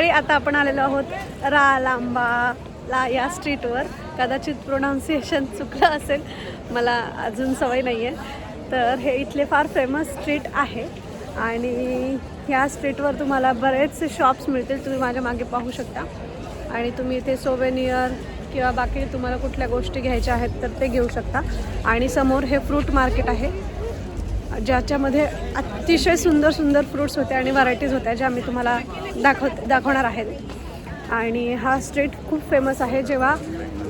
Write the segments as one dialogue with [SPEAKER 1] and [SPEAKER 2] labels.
[SPEAKER 1] मंडळी, आता आपण आलेलो आहोत रालांबाला या स्ट्रीटवर. कदाचित प्रोनाऊन्सिएशन चुकलं असेल, मला अजून सवय नाही आहे. तर हे इथले फार फेमस स्ट्रीट आहे आणि ह्या स्ट्रीटवर तुम्हाला बरेचसे शॉप्स मिळतील. तुम्ही माझ्या मागे पाहू शकता आणि तुम्ही इथे सोवेनियर किंवा बाकी तुम्हाला कुठल्या गोष्टी घ्यायच्या आहेत तर ते घेऊ शकता. आणि समोर हे फ्रूट मार्केट आहे ज्याच्यामध्ये अतिशय सुंदर सुंदर फ्रूट्स होते आणि व्हरायटीज होत्या ज्या मी तुम्हाला दाखवणार आहेत. आणि हा स्ट्रीट खूप फेमस आहे. जेव्हा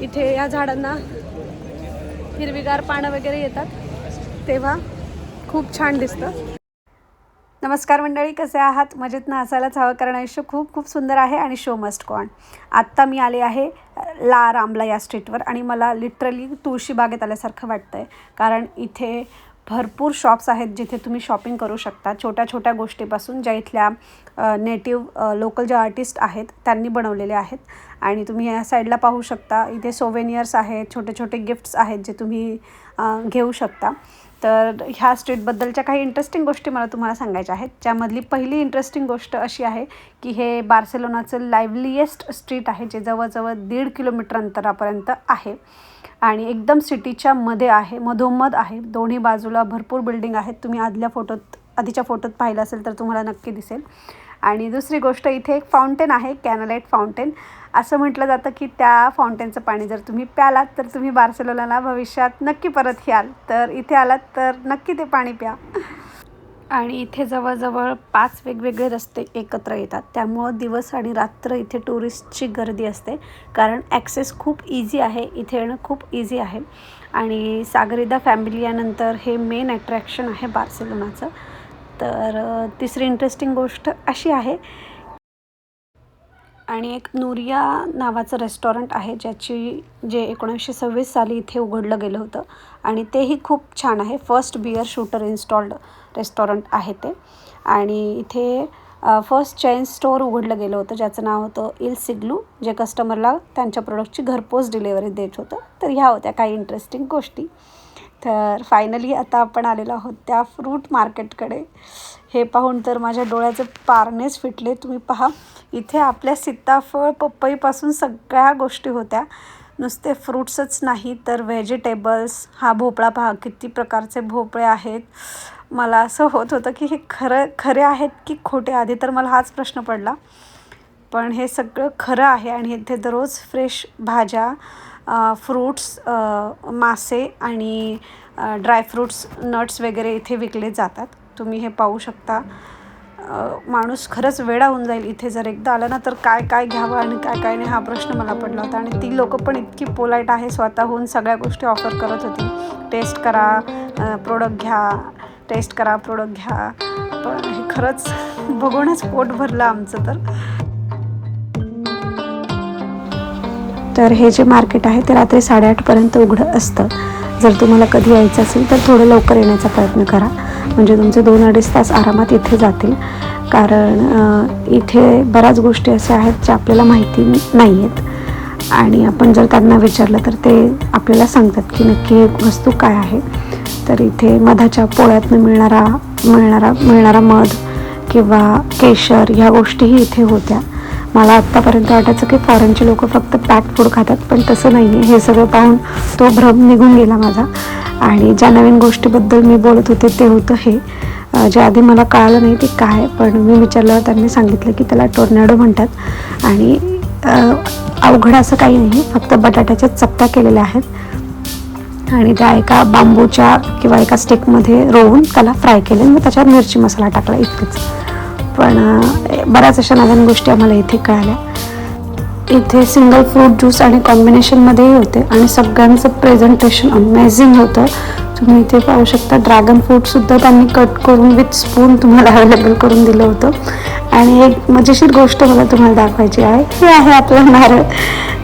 [SPEAKER 1] इथे या झाडांना हिरवीगार पानं वगैरे येतात तेव्हा खूप छान दिसतं. नमस्कार मंडळी, कसे आहात? मजेत ना असायलाच हवं, कारण आयुष्य खूप खूप सुंदर आहे आणि शो मस्ट गो ऑन. आत्ता मी आले आहे रामला या स्ट्रीटवर आणि मला लिटरली तुळशी बागेत आल्यासारखं वाटतं आहे. कारण इथे भरपूर शॉप्स आहेत जिथे तुम्ही शॉपिंग करू शकता, छोट्या छोट्या गोष्टीपासून ज्या इथल्या नेटिव्ह लोकल जे आर्टिस्ट आहेत त्यांनी बनवलेले आहेत. आणि तुम्ही या साईडला पाहू शकता, इथे सोवेनियर्स आहेत, छोटे छोटे गिफ्ट्स आहेत जे तुम्ही घेऊ शकता. तर ह्या स्ट्रीटबद्दलच्या काही इंटरेस्टिंग गोष्टी मला तुम्हाला सांगायच्या आहेत. ज्यामधली पहिली इंटरेस्टिंग गोष्ट अशी आहे की हे बार्सेलोनाचं लाईव्हलीएस्ट स्ट्रीट आहे, जे जवळजवळ 1.5 किलोमीटर अंतरापर्यंत आहे आणि एकदम सिटीच्या मध्ये आहे, मधोमध आहे. दोन्ही बाजूला भरपूर बिल्डिंग आहेत. तुम्ही आधीच्या फोटोत पाहिलं असेल तर तुम्हाला नक्की दिसेल. आणि दुसरी गोष्ट, इथे एक फाउंटेन आहे, कॅनलाइट फाउंटेन. असं म्हटलं जातं की त्या फाउंटेनचं पाणी जर तुम्ही प्यालात तर तुम्ही बार्सेलोनाला भविष्यात नक्की परत याल. तर इथे आलात तर नक्की ते पाणी प्या. आणि इथे जवळजवळ 5 वेगवेगळे रस्ते एकत्र येतात, त्यामुळं दिवस आणि रात्र इथे टुरिस्टची गर्दी असते. कारण ॲक्सेस खूप इझी आहे, इथे येणं खूप इझी आहे. आणि सागरिदा फॅमिली यानंतर हे मेन अट्रॅक्शन आहे बार्सेलोनाचं. तर तिसरी इंटरेस्टिंग गोष्ट अशी आहे, आणि एक नूरिया नावाचं रेस्टॉरंट आहे जे 1926 साली इथे उघडलं गेलं होतं आणि तेही खूप छान आहे. First beer shooter installed restaurant आहे ते. आणि इथे फर्स्ट चेन स्टोअर उघडलं गेलं होतं ज्याचं नाव होतं इल सिग्लू, जे कस्टमरला त्यांच्या प्रोडक्टची घरपोच डिलेवरी देत होतं. तर ह्या होत्या काही इंटरेस्टिंग गोष्टी. तर फायनली आता आपण आलेलो आहोत त्या फ्रूट मार्केटकडे. हे पाहून तर माझ्या डोळ्याचे पारणेच फिटले. तुम्ही पहा, इथे आपल्या सीताफळ पपईपासून सगळ्या गोष्टी होत्या. नुसते फ्रूट्सच नाही तर व्हेजिटेबल्स. हा भोपळा पहा, किती प्रकारचे भोपळे आहेत. मला असं होत होतं की हे खरे आहेत की खोटे. आधी तर मला हाच प्रश्न पडला, पण हे सगळं खरं आहे. आणि इथे दररोज फ्रेश भाज्या, फ्रूट्स, मासे आणि ड्रायफ्रूट्स, नट्स वगैरे इथे विकले जातात. तुम्ही हे पाहू शकता. माणूस खरंच वेडा होऊन जाईल इथे जर एकदा आला ना. तर काय काय घ्यावं आणि काय काय नाही हा प्रश्न मला पडला होता. आणि ती लोकं पण इतकी पोलाईट आहे, स्वतःहून सगळ्या गोष्टी ऑफर करत होती. टेस्ट करा, प्रोडक्ट घ्या, टेस्ट करा, प्रोडक्ट घ्या. पण हे खरंच बघूनच पोट भरलं आमचं. तर हे जे मार्केट आहे ते रात्री 8:30पर्यंत उघडं असतं. जर तुम्हाला कधी यायचं असेल तर थोडं लवकर येण्याचा प्रयत्न करा, म्हणजे तुमचे 2-2.5 तास आरामात इथे जातील. कारण इथे बऱ्याच गोष्टी अशा आहेत ज्या आपल्याला माहिती नाही आहेत आणि आपण जर त्यांना विचारलं तर ते आपल्याला सांगतात की नक्की ही वस्तू काय आहे. तर इथे मधाच्या पोळ्यातनं मिळणारा मध किंवा केशर ह्या गोष्टीही इथे होत्या. मला आत्तापर्यंत वाटायचं की फॉरेनचे लोक फक्त पॅक फूड खातात, पण तसं नाही आहे. हे सगळं पाहून तो भ्रम निघून गेला माझा. आणि ज्या नवीन गोष्टीबद्दल मी बोलत होते ते होतं हे, जे आधी मला कळालं नाही ते काय, पण मी विचारल्यावर त्यांनी सांगितलं की त्याला टोर्नेडो म्हणतात. आणि अवघड असं काही नाही, फक्त बटाट्याच्या चपट्या केलेल्या आहेत आणि त्या एका बांबूच्या किंवा एका स्टिकमध्ये रोवून त्याला फ्राय केले, मग त्याच्यावर मिरची मसाला टाकला, इतकंच. पण बऱ्याच अशा नवीन गोष्टी आम्हाला इथे कळाल्या. इथे सिंगल फ्रूट ज्यूस आणि कॉम्बिनेशनमध्येही होते आणि सगळ्यांचं प्रेझेंटेशन अमेझिंग होतं. तुम्ही इथे पाहू शकता, ड्रॅगन फ्रूटसुद्धा त्यांनी कट करून विथ स्पून तुम्हाला अवेलेबल करून दिलं होतं. आणि एक मजेशीर गोष्ट मला तुम्हाला दाखवायची आहे. हे आहे आपलं नारळ,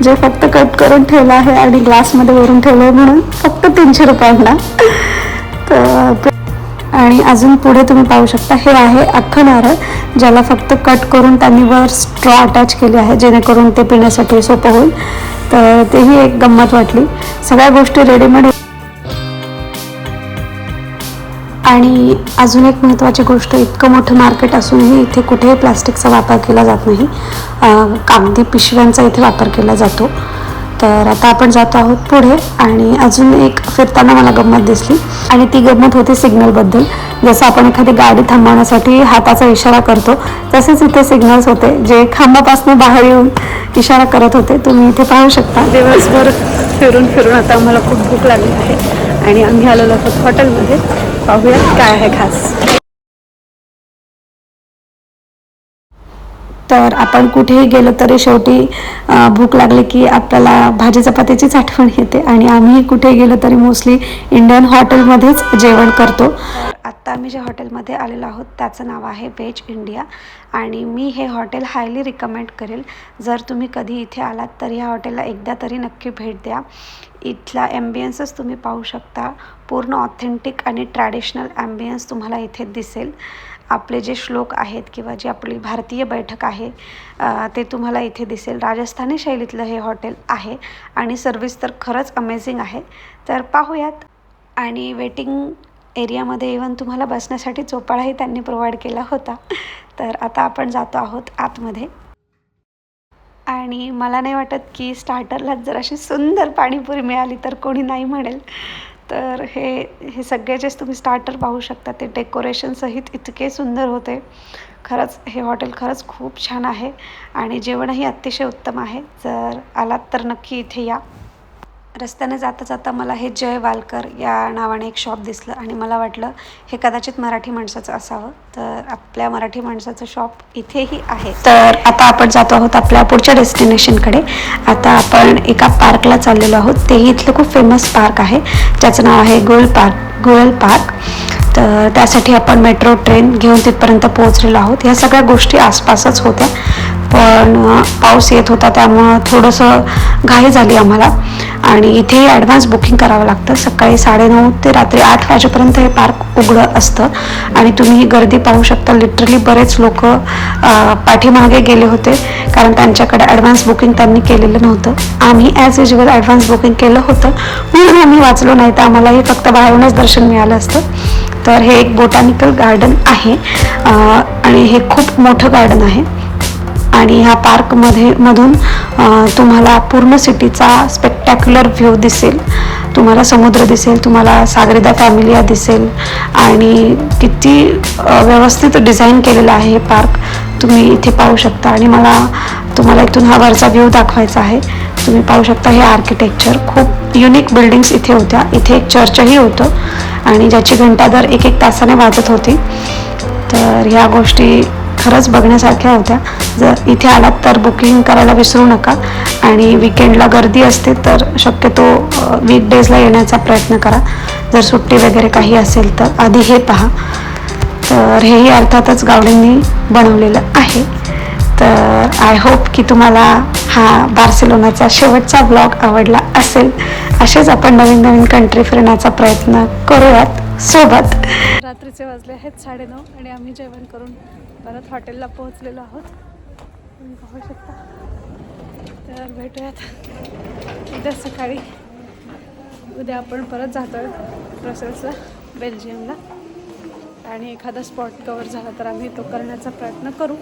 [SPEAKER 1] जे फक्त कट करून ठेवलं आहे आणि ग्लासमध्ये भरून ठेवलं आहे म्हणून फक्त 300 रुपयांना. तर आणि अजून पुढे तुम्ही पाहू शकता, हे आहे अख्खं नारळ, ज्याला फक्त कट करून त्यांनी वर स्ट्रॉ अटॅच केले आहे जेणेकरून ते पिण्यासाठी सोपं होईल. तर तेही एक गंमत वाटली. सगळ्या गोष्टी रेडीमेड
[SPEAKER 2] आणि अजून एक महत्त्वाची गोष्ट, इतकं मोठं मार्केट असूनही इथे कुठेही प्लास्टिकचा वापर केला जात नाही. कागदी पिशव्यांचा इथे वापर केला जातो. तर आता आपण जातो आहोत पुढे. आणि अजून एक फिरताना मला गंमत दिसली आणि ती गंमत होती सिग्नलबद्दल. जसं आपण एखादी गाडी थांबवण्यासाठी हाताचा इशारा करतो, तसेच इथे सिग्नल्स होते जे खांबापासून बाहेर येऊन इशारा करत होते. तुम्ही इथे पाहू शकता.
[SPEAKER 1] दिवसभर फिरून फिरून आता आम्हाला खूप भूक लागली आहे आणि आम्ही आलेलो आहोत हॉटेलमध्ये. पाहूया काय आहे खास.
[SPEAKER 2] तर आपण कुठेही गेलो तरी शेवटी भूक लागली की आपल्याला भाजी चपातीचीच आठवण येते. आणि आम्ही कुठे गेलो तरी मोस्टली इंडियन हॉटेलमध्येच जेवण करतो. आत्ता आम्ही ज्या हॉटेलमध्ये आलेलो आहोत त्याचं नाव आहे वेज इंडिया. आणि मी हे हॉटेल हायली रिकमेंड करेल. जर तुम्ही कधी इथे आलात तर ह्या हॉटेलला एकदा तरी नक्की भेट द्या. इथला ॲम्बियन्सच तुम्ही पाहू शकता. पूर्ण ऑथेंटिक आणि ट्रॅडिशनल ॲम्बियन्स तुम्हाला इथे दिसेल. आपले जे श्लोक आहेत किंवा जी आपली भारतीय बैठक आहे ते तुम्हाला इथे दिसेल. राजस्थानी शैलीतलं हे हॉटेल आहे आणि सर्विस तर खरंच अमेझिंग आहे. तर पाहूयात. आणि वेटिंग एरियामध्ये इवन तुम्हाला बसण्यासाठी चोपाळाही त्यांनी प्रोव्हाइड केला होता. तर आता आपण जातो आहोत आतमध्ये. आणि मला नाही वाटत की स्टार्टरलाच जर अशी सुंदर पाणीपुरी मिळाली तर कोणी नाही म्हणेल. तर हे सगळ्याचेच तुम्ही स्टार्टर पाहू शकता. ते डेकोरेशनसहित इतके सुंदर होते. खरंच हे हॉटेल खरंच खूप छान आहे आणि जेवणही अतिशय उत्तम आहे. जर आलात तर नक्की इथे या. रस्त्याने जाता जाता मला हे जय वालकर या नावाने एक शॉप दिसलं आणि मला वाटलं हे कदाचित मराठी माणसाचं असावं. तर आपल्या मराठी माणसाचं शॉप इथेही आहे. तर आता आपण जातो आहोत आपल्या पुढच्या डेस्टिनेशनकडे. आता आपण एका पार्कला चाललेलो आहोत. तेही इथलं खूप फेमस पार्क आहे ज्याचं नाव आहे गोयल पार्क. तर त्यासाठी आपण मेट्रो ट्रेन घेऊन तिथपर्यंत पोहोचलेलो आहोत. ह्या सगळ्या गोष्टी आसपासच होत्या पण पाऊस येत होता त्यामुळं थोडंसं घाई झाली आम्हाला. आणि इथेही ॲडव्हान्स बुकिंग करावं लागतं. सकाळी 9:30 ते रात्री 8 वाजेपर्यंत हे पार्क उघडं असतं. आणि तुम्ही ही गर्दी पाहू शकता. लिटरली बरेच लोक पाठीमागे गेले होते कारण त्यांच्याकडे ॲडव्हान्स बुकिंग त्यांनी केलेलं नव्हतं. आम्ही ॲज युजल ॲडव्हान्स बुकिंग केलं होतं म्हणून आम्ही वाचलो, नाही तर आम्हालाही फक्त बाहेरूनच दर्शन मिळालं असतं. तर हे एक बोटॅनिकल गार्डन आहे आणि हे खूप मोठं गार्डन आहे. आणि ह्या मधून तुम्हाला पूर्ण सिटीचा स्पेक्टॅक्युलर व्ह्यू दिसेल. तुम्हाला समुद्र दिसेल, तुम्हाला सागरिका फॅमिलिया दिसेल आणि किती व्यवस्थित डिझाईन केलेलं आहे हे पार्क तुम्ही इथे पाहू शकता. आणि मला तुम्हाला इथून हा वरचा व्ह्यू दाखवायचा आहे. तुम्ही पाहू शकता हे आर्किटेक्चर. खूप युनिक बिल्डिंग्स इथे होत्या. इथे एक चर्चही होतं आणि ज्याची घंटा दर 1-1 तासाने वाजत होती. तर ह्या गोष्टी खरंच बघण्यासारख्या होत्या. जर इथे आलात तर बुकिंग करायला विसरू नका. आणि विकेंडला गर्दी असते तर शक्यतो वीकडेजला येण्याचा प्रयत्न करा. जर सुट्टी वगैरे काही असेल तर आधी हे पहा. तर हेही अर्थातच गावडेंनी बनवलेलं आहे. तर आय होप की तुम्हाला हा बार्सिलोनाचा शेवटचा ब्लॉग आवडला असेल. असेच आपण नवीन नवीन कंट्री फिरण्याचा प्रयत्न करूयात सोबत.
[SPEAKER 1] रात्रीचे वाजले आहेत 9:30 आणि आम्ही जेवण करून परत हॉटेलला पोहोचलेलो आहोत. तुम्ही पाहू शकता. तर भेटूयात उद्या सकाळी. उद्या आपण परत जातोय ब्रसेल्सला, बेल्जियमला. आणि एखादा स्पॉट कवर झाला तर आम्ही तो करण्याचा प्रयत्न करू.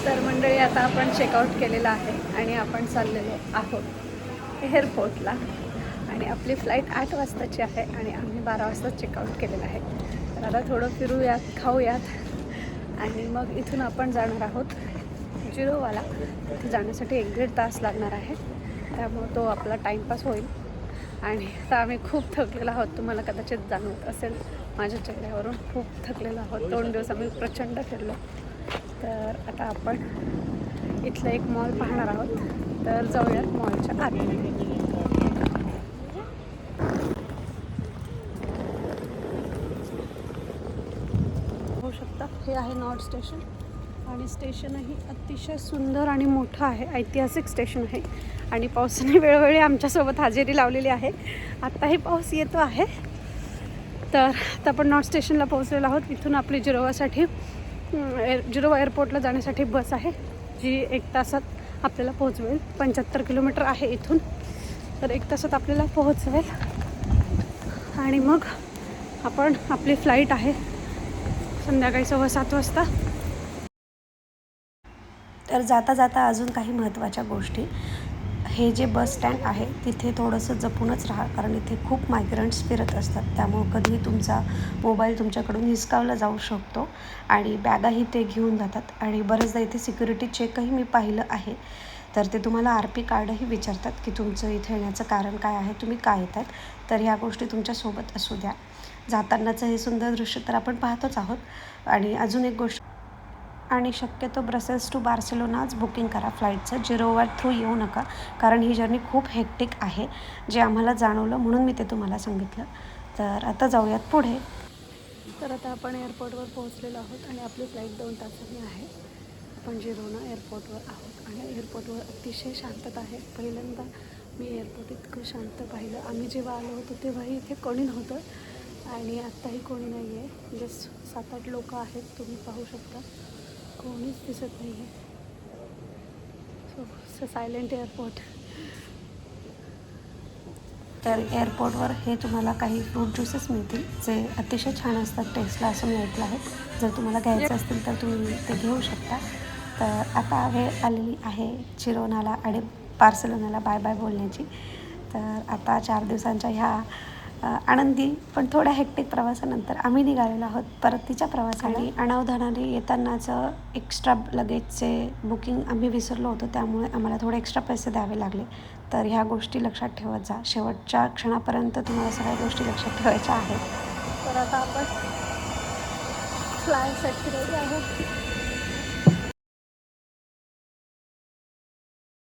[SPEAKER 1] तर मंडळी आता आपण चेकआउट केलेलं आहे आणि आपण चाललेलो आहोत एअरपोर्टला. आणि आपली फ्लाईट 8 वाजताची आहे आणि आम्ही 12 वाजता चेकआउट केलेलं आहे. तर आता थोडं फिरूयात, खाऊयात आणि मग इथून आपण जाणार आहोत जिरोवाला. तिथे जाण्यासाठी 1-1.5 तास लागणार आहे. त्यामुळे तो आपला टाईमपास होईल. आणि आता आम्ही खूप थकलेलो आहोत. तुम्हाला कदाचित जाणवत असेल माझ्या चेहऱ्यावरून. खूप थकलेलो आहोत. 2 दिवस आम्ही प्रचंड फिरलो. तर आता आपण इथलं एक मॉल पाहणार आहोत. तर जाऊयात मॉलच्या आतमध्ये. होऊ शकता हे आहे नॉर्थ स्टेशन. आणि स्टेशनही अतिशय सुंदर आणि मोठं आहे. ऐतिहासिक स्टेशन आहे. आणि पावसाने वेळोवेळी आमच्यासोबत हजेरी लावलेली आहे. आत्ताही पाऊस येतो आहे. तर आता आपण नॉर्थ स्टेशनला पोहोचलेलो आहोत. इथून आपली जिरोवा एअरपोर्टला जाण्यासाठी बस आहे जी 1 तासात आपल्याला पोहोचवेल. 75 किलोमीटर आहे इथून. तर 1 तासात आपल्याला पोहोचवेल. आणि मग आपण आपली फ्लाईट आहे संध्याकाळी 7:15 वाजता.
[SPEAKER 2] तर जाता जाता अजून काही महत्त्वाच्या गोष्टी. हे जे बस स्टँड आहे तिथे थोडंसं जपूनच राहा, कारण इथे खूप मायग्रंट्स फिरत असतात. त्यामुळं कधीही तुमचा मोबाईल तुमच्याकडून हिसकावला जाऊ शकतो आणि बॅगाही ते घेऊन जातात. आणि बरेचदा इथे सिक्युरिटी चेकही मी पाहिलं आहे. तर ते तुम्हाला RP कार्डही विचारतात की तुमचं इथे येण्याचं कारण काय आहे, तुम्ही का येतात. तर ह्या गोष्टी तुमच्यासोबत असू द्या. जातानाचं हे सुंदर दृश्य तर आपण पाहतोच आहोत. आणि अजून एक गोष्ट, आणि शक्यतो ब्रसेल्स टू बार्सिलोनाच बुकिंग करा फ्लाईटचं. जिरोवा थ्रू येऊ नका, कारण ही जर्नी खूप हेक्टिक आहे, जे आम्हाला जाणवलं म्हणून मी ते तुम्हाला सांगितलं. तर आता जाऊयात पुढे.
[SPEAKER 1] तर आता आपण एअरपोर्टवर पोहोचलेलो आहोत आणि आपली फ्लाईट 2 तासांनी आहे. आपण जिरोना एअरपोर्टवर आहोत आणि एअरपोर्टवर अतिशय शांतता आहे. पहिल्यांदा मी एअरपोर्ट इतकं शांत पाहिलं. आम्ही जेव्हा आलो होतो तेव्हाही इथे कोणी नव्हतं आणि आत्ताही कोणी नाही आहे. जस्ट 7-8 लोक आहेत, तुम्ही पाहू शकता. कोणीच दिसत नाही आहे. So silent airport.
[SPEAKER 2] तर एअरपोर्टवर हे तुम्हाला काही फ्रूट ज्यूसेस मिळतील, जे अतिशय छान असतात टेस्टला, असं मी ऐकलं आहे. जर तुम्हाला घ्यायचं असतील तर तुम्ही ते घेऊ शकता. तर आता वेळ आलेली आहे जिरोनाला आणि बार्सिलोनाला बाय बाय बोलण्याची. तर आता 4 दिवसांच्या ह्या आनंदी पण थोड्या हेक्टिक प्रवासानंतर आम्ही निघालेलो आहोत परतीच्या प्रवासाला. आणि अनावधानाने येतानाचं एक्स्ट्रा लगेजचे बुकिंग आम्ही विसरलो होतो, त्यामुळे आम्हाला थोडे एक्स्ट्रा पैसे द्यावे लागले. तर ह्या गोष्टी लक्षात ठेवत जा. शेवटच्या क्षणापर्यंत तुम्हाला सगळ्या गोष्टी लक्षात ठेवायच्या आहेत.
[SPEAKER 1] तर आता आपण फ्लायसाठी रेडी आहोत.